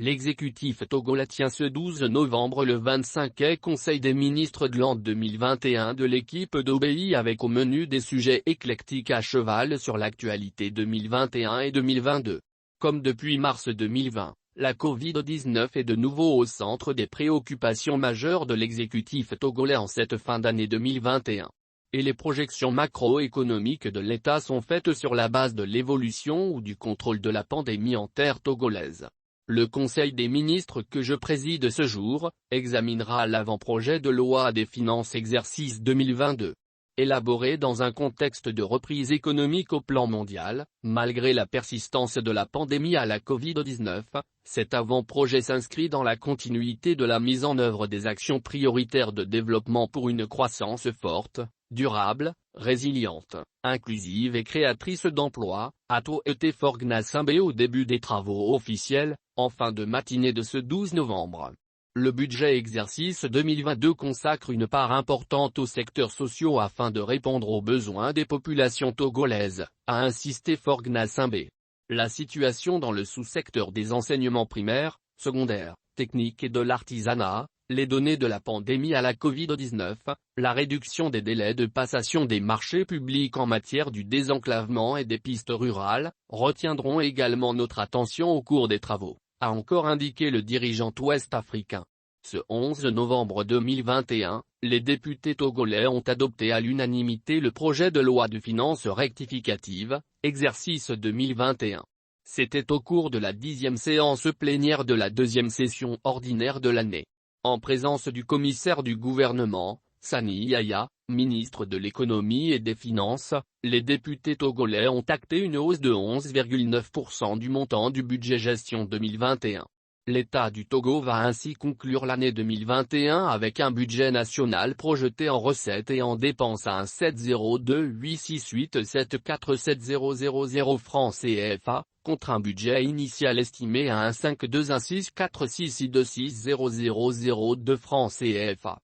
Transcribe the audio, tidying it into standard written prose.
L'exécutif togolais tient ce 12 novembre le 25e Conseil des ministres de l'an 2021 de l'équipe d'OBI avec au menu des sujets éclectiques à cheval sur l'actualité 2021 et 2022. Comme depuis mars 2020, la Covid-19 est de nouveau au centre des préoccupations majeures de l'exécutif togolais en cette fin d'année 2021. Et les projections macroéconomiques de l'État sont faites sur la base de l'évolution ou du contrôle de la pandémie en terre togolaise. Le Conseil des ministres que je préside ce jour, examinera l'avant-projet de loi des finances exercice 2022. Élaboré dans un contexte de reprise économique au plan mondial, malgré la persistance de la pandémie à la Covid-19, cet avant-projet s'inscrit dans la continuité de la mise en œuvre des actions prioritaires de développement pour une croissance forte, durable, résiliente, inclusive et créatrice d'emplois, a-t-on été Forgna-Simbé au début des travaux officiels, en fin de matinée de ce 12 novembre. Le budget exercice 2022 consacre une part importante aux secteurs sociaux afin de répondre aux besoins des populations togolaises, a insisté Forgna-Simbé. La situation dans le sous-secteur des enseignements primaires, secondaires, techniques et de l'artisanat, les données de la pandémie à la Covid-19, la réduction des délais de passation des marchés publics en matière du désenclavement et des pistes rurales, retiendront également notre attention au cours des travaux, a encore indiqué le dirigeant ouest-africain. Ce 11 novembre 2021, les députés togolais ont adopté à l'unanimité le projet de loi de finances rectificative, exercice 2021. C'était au cours de la 10e séance plénière de la 2e session ordinaire de l'année. En présence du commissaire du gouvernement, Sani Yaya, ministre de l'économie et des finances, les députés togolais ont acté une hausse de 11,9% du montant du budget gestion 2021. L'État du Togo va ainsi conclure l'année 2021 avec un budget national projeté en recettes et en dépenses à 1,70286874700 francs CFA, contre un budget initial estimé à 1,5216462600002 francs CFA.